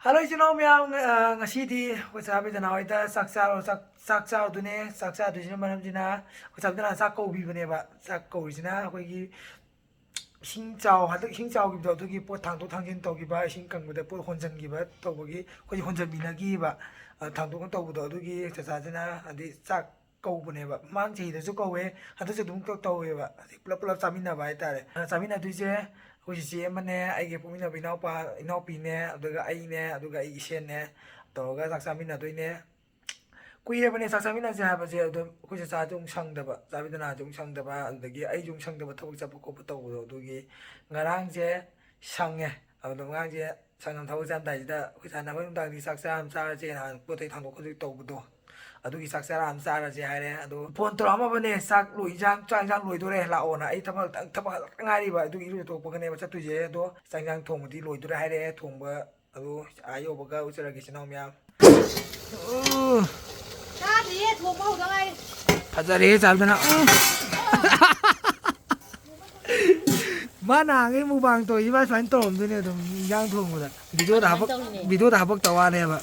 Hello, Mayam. Ngasi what's happening now? Ita saksa dune saksa dune manam jina what's happening na sakko bi bane ba sakko jina koi gi sing chao gi do gi po thang jin to gi ba sing kang ba po honjan gi ba to gi koi honjan bi na gi ba thang to bu do gi cha jina adi sakko bane ba mang chi da su ko we hadu su dum to we ba pulap chaminna ba ita chaminna du je koi si mane ai ge pumina bi nau pi ne aduga ai ne aduga ai isen ne to ga chaminna doi ne kuye bane chaminna je ha ba je do koi sa jung sang da ba chaminna jung sang da ba adagi ai jung sang da ba thok cha ko to do do gi ngarang je sang nge adu ngang je sang thau jam dai da koi sa na hoi dang di saksa sa je na po tai thang ko to bu do adugi saksa ram sa ra je haire adu phone to ama bane sak lui jang lui do re la ona ai thaba ngai ba adugi ru to pagane ba chatu je do jang thong di lui do re haire thong ba adu ayo ba ga uchara gi sinau myam cha di thong ba ho ngai phajare sabdana mana ngai mu bang to iba san tom du ne dum jang thong ba video da bak tawa ne ba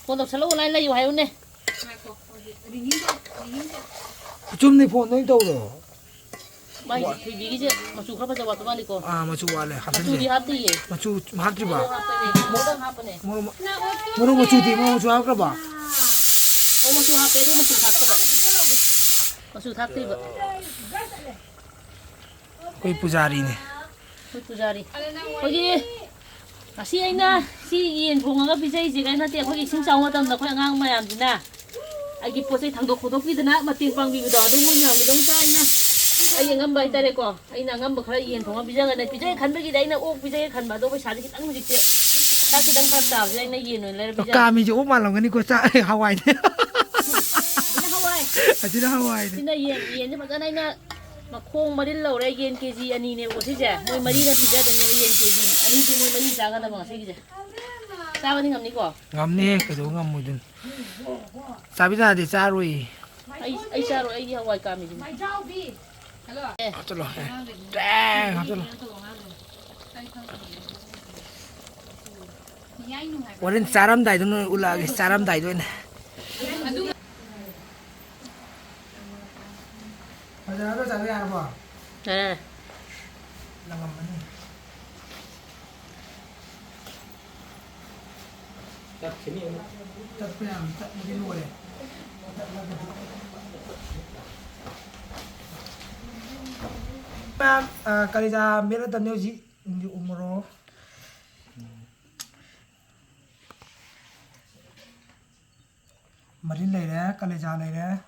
con đọc salo này lấy hay nè chum ni phone noi to do bay thì vì cái gì mà chú khắp bây giờ vào tụi bạn đi con mà chú wale happen chú đi hát đi mà chú hát đi ba mỗi lần hát này mo mà chú đi mo chú hát ba ô mà chú hát đi mà chú hát thôi mà chú hát đi vậy koi pujari ne thôi pujari coi gì si anh na si yên phùng ngắm phía dưới gì cái nó tiệm coi sinh sống ở tầm đó coi ngang Mayam gì nè anh kịp post thằng độc khổ phi đó mà tiền bằng vì đó đúng không nhở đúng tay na anh ngắm bay tay đây co anh là ngắm bậc khai yên phùng ngắm phía dưới này phía dưới khăn cái đấy nó ôm phía dưới khăn mà đâu phải xả đi cái tăng gì chứ ta cái tăng phát tảo dưới anh này yên rồi lên phía dưới cà mi chỗ mà lòng cái này có cha Hawai ne Hawai chỉ là Hawai chỉ là yên chứ mà cái này na mà khung mà đi lâu đây yên kg anh này có thế chứ mười mấy là phía dưới đây yên kg anh chỉ mười mấy giá cái nào mà thế chứ sao anh ngắm đi co ngắm ne cái chỗ ngắm một đừng sao bây giờ thì cha rồi ai sao rồi ai đi Hawai cam gì chalo dang chalo Warin saram dai dun ulagi saram dai dun Ada apa sampai apa? Nè Langam mana? Cắt sini ini. Cắt yang cắt mungkin boleh. Ma'am, kali sa meron tayo si hindi umuro. Marin lay na, kali sa lay na,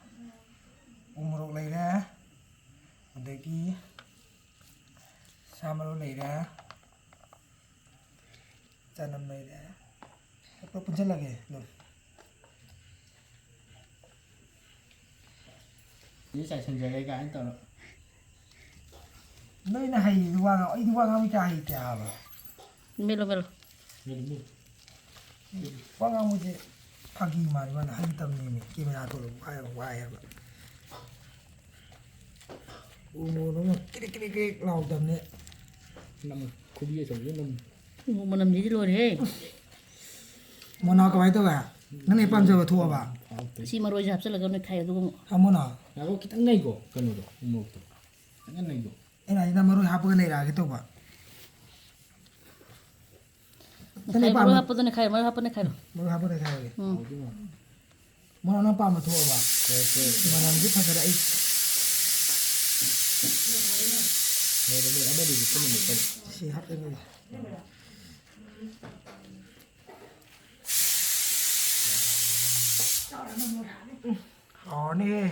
umuro lay na, adagi, samaro lay na, sanam lay na. Apa pun saya lagi, loh. Ini saya sendiri cái tao. Nơi này hay đi qua ngang cái hay chả ba. melo Qua ngang một cái pagi mà đi mana hay tâm ni kia mình atur quay ba. Nó cái lau tâm ni. Năm khu bia rồi năm. mà làm gì rồi thế Mau nak kau itu kan? Nanti pam saya tua ba. si mà rồi 잡서 là cái này khai rồi Kamu nak? Aku kita ngai go kan udah umur tu. Jangan ngai go. Ini kita maru apa ni lah gitu ba. khai rồi hấp này khai rồi hấp này khai rồi Maru apa ni kau? Mau nak pam tua ba. Mana ni pasal ai. Ini ada di sini kan. Sihat ini. Nè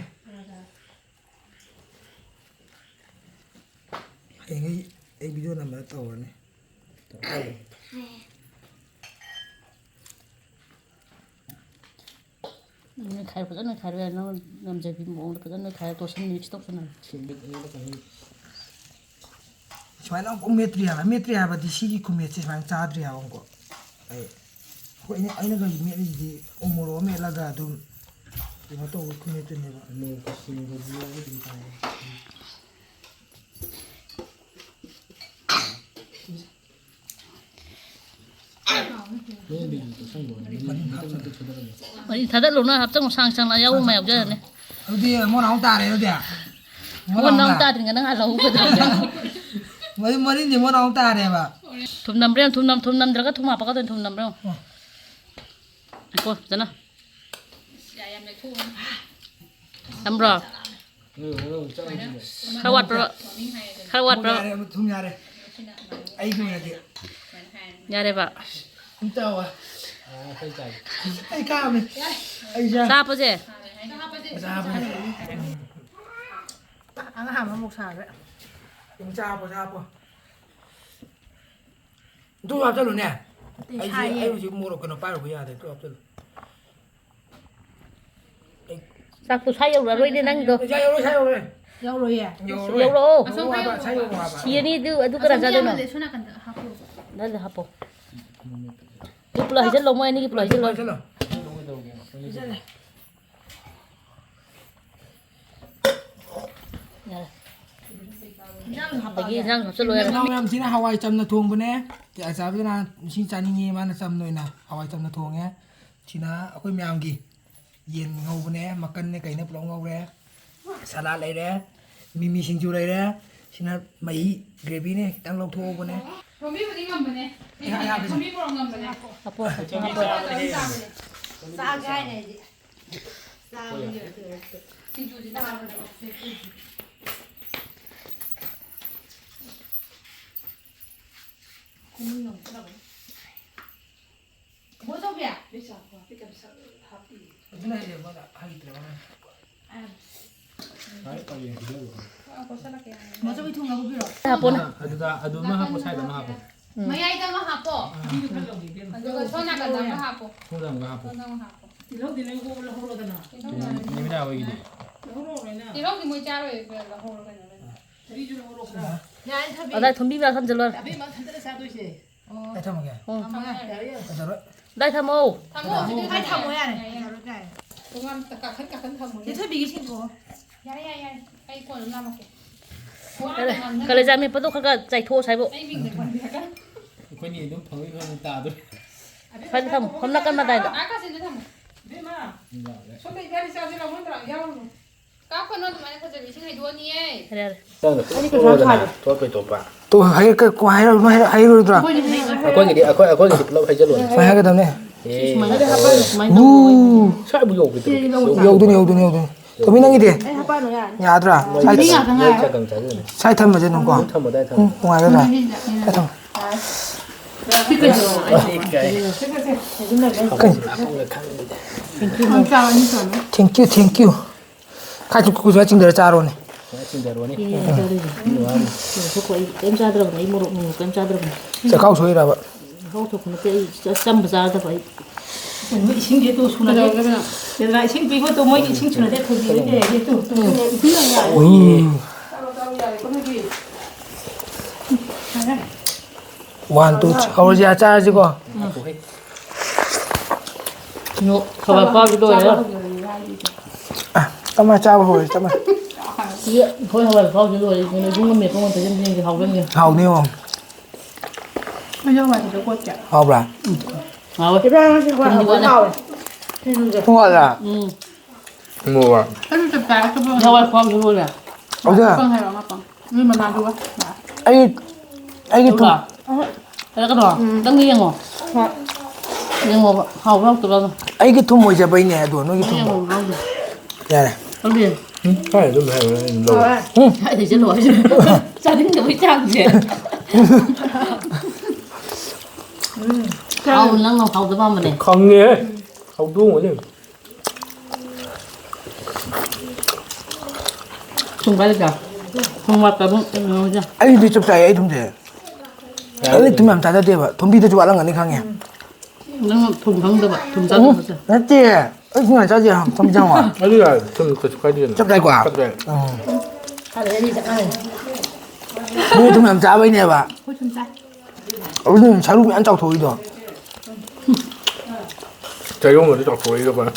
cái video này mới tàu này khai rồi nó khai rồi nó làm gì phim bộ nó khai tôi xem như stop này Soalnya aku metri ya, berarti sih aku metri sekarang cadri ya aku. Kok ini kan metri di umur laga tuh. Cuma tuh aku metri nih pak. Mau kesini go dia di sana. 아니 다들 로나 합정 상상 나 야고 마요 저네 어디 뭐 나온다래 어디야 뭐 나온다 드는 거는 알아고 머리인데 뭐 나온다래 봐 톰남브레 톰남 들어가 톰 아빠가 된 톰남브레 이거 잖아 남브라 카왓 브라 tum야래 아이고 야지 야래 봐 진짜와 À, cây chày. ai cao này ai ra 사버제 ra ăn hàm nó một xào đấy chúng cha của tôi học cho luôn nè ai chỉ mua được cái nó bay được bây giờ thì tôi học cho luôn 싹도 사요 rồi đi năng được sai rồi dâu rồi à yêu đâu sai rồi mà 시엔이 두 그런 자들은 나도 하포 이 플라이 절 너무 아니 이 플라이 절 lagi nang hợp rồi nó em chỉ là Hawai chấm là thuồng bên nè thì ai sao biết là xin cha ni mà là chấm rồi nè Hawai chấm là thuồng nhé chỉ là cái mèo gì yên ngâu bên nè mà cân này cái nếp lông ngâu đấy salad này đấy mì sinh chu này đấy chỉ là mấy gravy này đang lâu thô bên nè Không biết đi ngầm này. Không biết bỏ ngầm này. 하포 xa gai này xa Xin chú gì ta. bố dâu kìa cái này thì bao giờ hay được Đấy, coi gì thì được. bố dâu bị thùng nào cũng biết rồi 하포나 아두마 하고 사이드마 하고. Mấy ai ta mà hạp bỏ. Rồi cho nhà cả đám mà hạp bỏ. 소담가 하고. Cho nhà hạp bỏ. 님이나 왜 이래? Thì lúc thì mới cha rồi là hồ rồi này. nhà anh thà bị ở đây thầm bia thầm rồi bị mà thằng ta sao tôi gì cái thằng này cái đó đây thầm ô Thằng ngủ thì hai thằng mới này cái Đúng không? Cả khấn thầm rồi. thế thôi bị cái 친구 Yaya야. Cái quần làm kìa. 그래 자면 뻗어 가가 자이 토 사이보 Cái mình để quần việc á. 괜히 눈 펑이 가는 따들. 판 thầm hôm nay căn mặt này Á cá xin thầm. Số này ra đi sao chứ là muốn tặng nhau luôn. Các con nó tụi mày có bị sinh hay đua nhỉ? 그래 tôi hay cái quái đâu nó hay rồi thôi 아코니 플라우 해 줄로. phải hay cái tầm này 예. u 살 무용 그때. yêu tôi tôi biết năng gì thì nhà tôi à sai thân mà trên hôm qua 탐 못해 탐. ngoài đó là sai thân thank you khai chụp cô giáo trình đời cha rồi này 진짜로니. em ra được này một em ra được sẽ khâu suối rồi vậy không thuộc nó cái trăm ra được vậy mới sinh thế tôi xuống này hiện lại sinh vì tôi mới sinh xuống này thôi gì để tôi cứ là nhà one two khâu ra cha chứ con nhộ khẩu bao nhiêu đôi đấy à tao mà cha hồi tao mà thôi khẩu bao nhiêu đôi người cũng mệt không còn thời gian gì học lên kìa hầu nhiều không bây giờ mà tôi có chả hầu là học thế ra nó sẽ qua học vào không gọi là mua à. cái chụp cái chụp học bao nhiêu đôi à ông chưa con hay là ngập không nhưng mà làm được ai cái thùng cái đó đang nghiêng rồi nhưng mà học đâu tụi nó ai cái thùng mồi chả bay nè đùa nó cái thùng đây này không điền phải 좀 해요. 로. hãy thì xin lỗi chứ gia đình được với trang gì hầu năng học tới bao mà này 강해. 하고 뭐냐? chung cái cả không mặc cái bụng chưa ai đi chụp trái ai thùng thế ai thùng làm trái thế vậy thùng bị tôi chụp ăn cái này khang nhỉ nó thùng không được vậy thùng ra được chưa nó chè ấy không phải trái gì không trong trong à 아니야. 좀 가야 되는. chụp trái quả 그래. ta để đi chắc ai như thùng làm trái bây nè bà có chụp trái 오늘 잘 오면 안 짜고 도이도 자, 이거 먼저 딱 보이가 봐.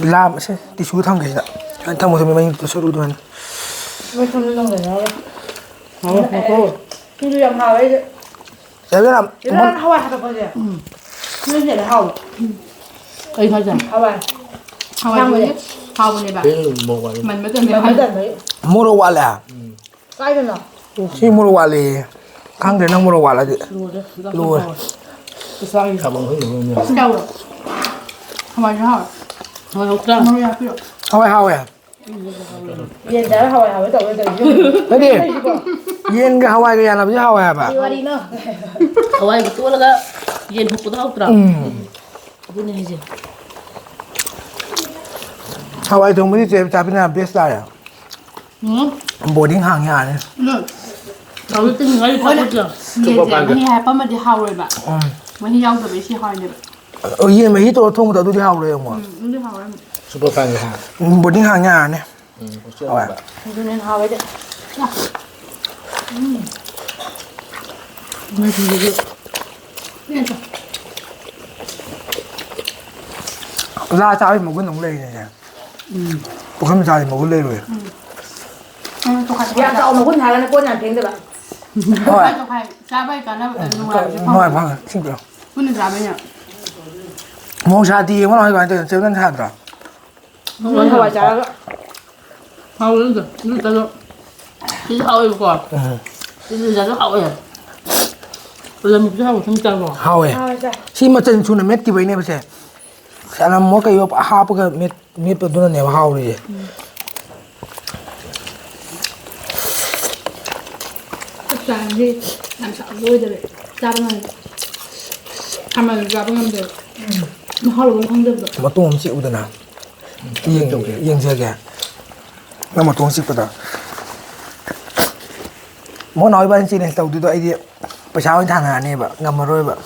làm sẽ đi xuống thăm cái anh thăm một thằng mình tôi sẽ đuổi tôi mấy con nó người nó nó cô cứ đi làm nào ấy 사람 이런 하와이 하다 보세요. 그래서 하와이. 어이 가자. 하와이. 하와이. 하와이 봐. Cái một quả mình mới tên mình 뭐로 와라 cái bên nào 시 뭐로 와래 강대는 뭐로 와라지 루 가방 흔들고 그냥 đâu rồi hawaii hả 어 없다. Maria 필요 하와이 yên đã hawaii tàu bây giờ 여기 얘가 하와이가 야나 보지 하와이 봐 đi nữa 하와이 또 올라가 얘 복부도 하더라. 이번에 이제 하와이 동물이 제일 잡히는 베스트야 응? 보딩 항야네 저기 뜨는 거 알고 보자. mình đi hai mà đi hawaii bạn mình đi nhau rồi bị xì hawaii này 얘 mấy tổ thông một đi hawaii rồi mà đi hawaii 슈퍼판이 하 보딩 항야네 하와이 cho nên hawaii đấy 뭐 이게 ra sao một cái nóng lây này một cái sao thì một cái lây rồi dạ cậu mà quân Thái là quân nhà tiếng rồi bạn hỏi ra bay cả năm hỏi bằng xin chào quân ra bên nhà mua sao thì mà nói cái này chơi nên thật rồi quân hawaii trả đó 하와이 이제 이거 이제 하와이 거. 이제 자주 하와이. 원래 못 하고 진짜 뭐. hawaii khi mà chân chun mét cái vậy này bây giờ sao làm mỗi cái hao cái mét puduna này hao rồi tất cả đi làm sao vui được ra bên này tham mà ra bên được mà họ luôn không được mà tôi không chịu được nào yên chưa kìa nó mà tôi không chịu được muốn nói bên chị này tàu từ đây đi bây giờ anh thằng này vậy ngầm mà rồi vậy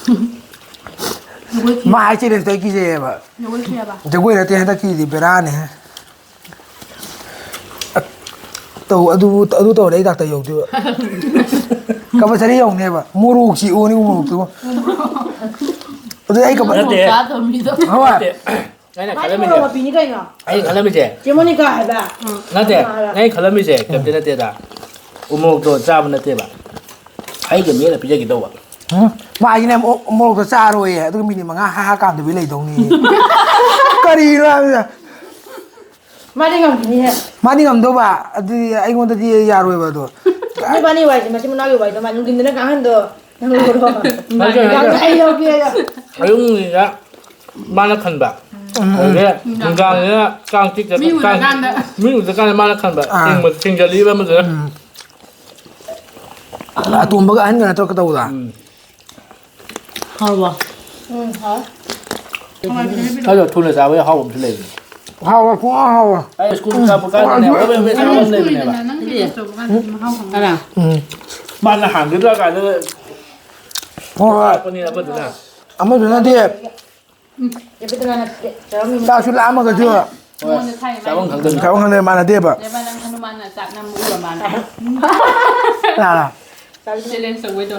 mà ai chị này tới cái gì vậy nhiều cái kia bàจะกุ้ยแล้วที่ให้ตะกี้ที่เปร่าเนี่ยตัวดูตัวได้ตักตะยกด้วยกับภาษาที่ยงเนี่ยป่ะมูรูกชีโอนี่มูรูกตัวตัวไอ้กับ 나도 믿어. เขาว่า 아니 ai 갈라미제 mà bị như cái nào 아니 갈라미제 chỉ muốn đi cái bà 나한테 아니 갈라미제 겹대나 때다 우목도 잡은 때봐 아이게 미라 비자기 더워 มาอีเนี่ยมูรูกตัวซาโรยตัวมีนี่มันง่าฮ่าการตัววิเลยตรงนี้ก็ดีแล้ว mà đi ngầm thì như thế มาที่งำตัวป่ะไอ้คนตัวที่ยาโรยป่ะตัว như bà đi vậy mà chỉ muốn nói vậy thôi mà nhưng kinh tế nó càng hơn được nó luôn rồi càng hay đâu kia 아용이가 만악한 바 그래 건강이야 깡 찍자 미우도 간에 만악한 바 땡뭐 생절이 하면서 ตัวมันก็อันกันตัวก็ตัว 하와. hả 가져 돈을 사와야 하고 없을래 เฮาอ่ะพวกเฮาอ่ะ 아이 스쿨 가볼까 내가 왜 사왔네 내가 알아. 만나 한 개도 가져 เพราะว่า 번이나 버드나 เอามาถึงนั่นที่ giờ bây giờ là cháu mình ดาวชุดล้างมันก็เชื่อ 자원 강등 เขาข้างในมานาเทียบอ่ะ 내 반랑 하누만은 짝남 우라 많아. น่าล่ะ 셀렌 서웨도.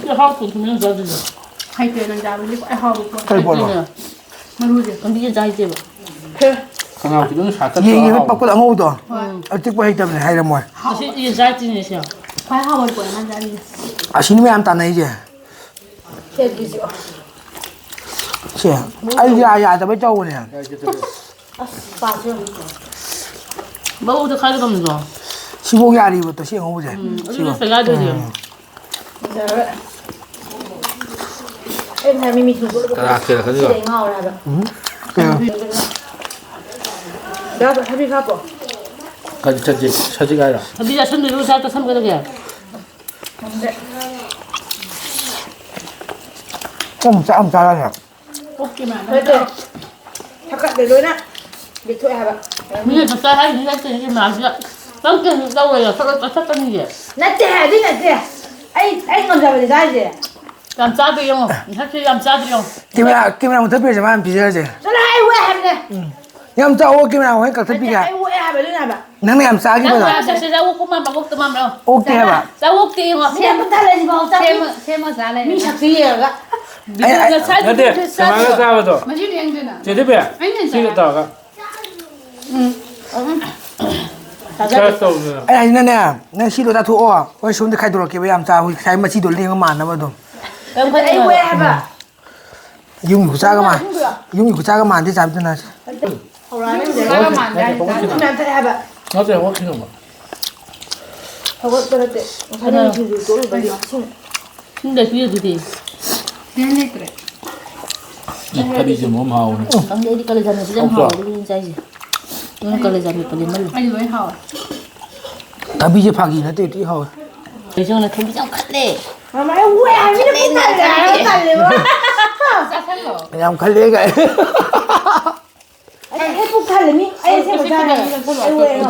그 하고 그냥 저들이. hay tiền đang ra bên đi phải hao ใครบ่นหรอ mà nuôi gì 근데 이제 자이제 봐. 강하고 지금 사태 ยิงยิงปักก็ต้องงูตัวเอาจิ๊กไปให้จำเลยให้ละมวย 다시 이제 자이지네셔. phải hao một buổi ăn ra đi อาชิ้นไม่อันตันไหนเจ้ chết cái gì เชี่ยไอ้ยาจะไม่เจ้าเนี่ย bà chưa 먹어도 칼도 없는 거. ชิโบยาดีกว่าตัวเชี่ยงูเจ้ 어디서 가져지. em thấy mình thử bữa 아 그래 cái 가져 này ngon là được เจ้า đó là happy couple 가지 처지 가라 네가 손들고 살짝 삼거든요. ก็ผมจะอ้ำใจแล้วเนี่ย thôi được thật cận để đối nè biệt thôi hả bạn 이게 저 사람 네가 이게 맛이야. 깜짝 놀라요. 서로 깜짝깜짝이 게. nè tè đi nè tè anh còn giờ phải ra gì 깜짝이요. 사실 깜짝이요. กินเวลาผมจะเปลี่ยนจะมาพิเศษเจ้ cho nó ai quẹ hả nè ยำเจ้ากินเวลาให้กับทัพพี่แก ai quẹ hả vậy nè bạn นั่งในยำซากินไปเลย 자 옷만 봐. 옷만 봐. โอเคป่ะ 자 옷게 이거. xem nó ta lên gì mà ta 세모 잘해. mi sạc gì rồi đó 이거 살 나한테 가만히 싸워도 마시 랭드나. 제대로야 아니는 지금 다가 잘했어 오늘. 아니 아니네. 내 시도 다 투어. 왜 손도 khai 돌아 개왜 암자 후 khai mà chi 돌 리가 많나 봐도. Em phải Ê, quê hả? Yung của cha cái mà. Yung của cha cái mà thì giảm cho nào. Hầu ra nó dễ ra mà đây. Chúng ta thấy hả? 어제 확실한 거. Hầu có tôi thấy. 하나 근데 그게 그게 Nên 그래. 이탈이 좀 엄하오네. 근데 이리 깔려 자면 그냥 하고 우리 자지 오늘 깔려 자면 빨리 말로 Anh với hầu. Ta bây giờ phạt gì nữa thì tí hồi. 예전에 컴비 좀 갔네 Mà mày quê à, nó cũng thành là nó thành liền quá. Em khai lễ cái. Anh hết phúc thành liền đi. Anh xem một trang này. Anh quê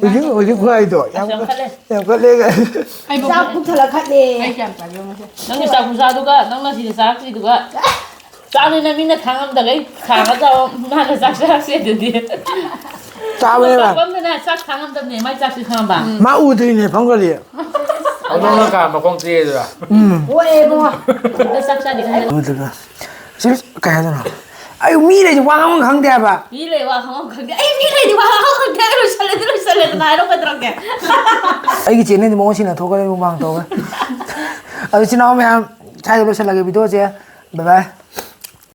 Thì ở dưới khoai rồi. Em khai lễ cái. sao cũng thật là khách đi. Anh chạm phải luôn. 낭이 싸구사도가 낭나시 싸기도가 싸는 민나 강함다가 강하다 나는 싹싹해 되디 Cha bên là 그러면은 싹 강함다네 말 싹싹 강함다 má u thì này phong cái gì. 어느 가마 공지해더라. Quê mà. 근데 싹싹이 근데 Ôi trời ơi. Chứ cái này nào. Ai mi này thì quang không khăng đẹp à. 미래와 강함 강게 아이 미래디 와 강함 강게 살레 나 이런 거 들어게 Ai cái chuyện này thì mỗi xin là thôi cái bằng thôi. Ở xin nó mẹ thay đổi sẽ là cái video chứ. Bye bye.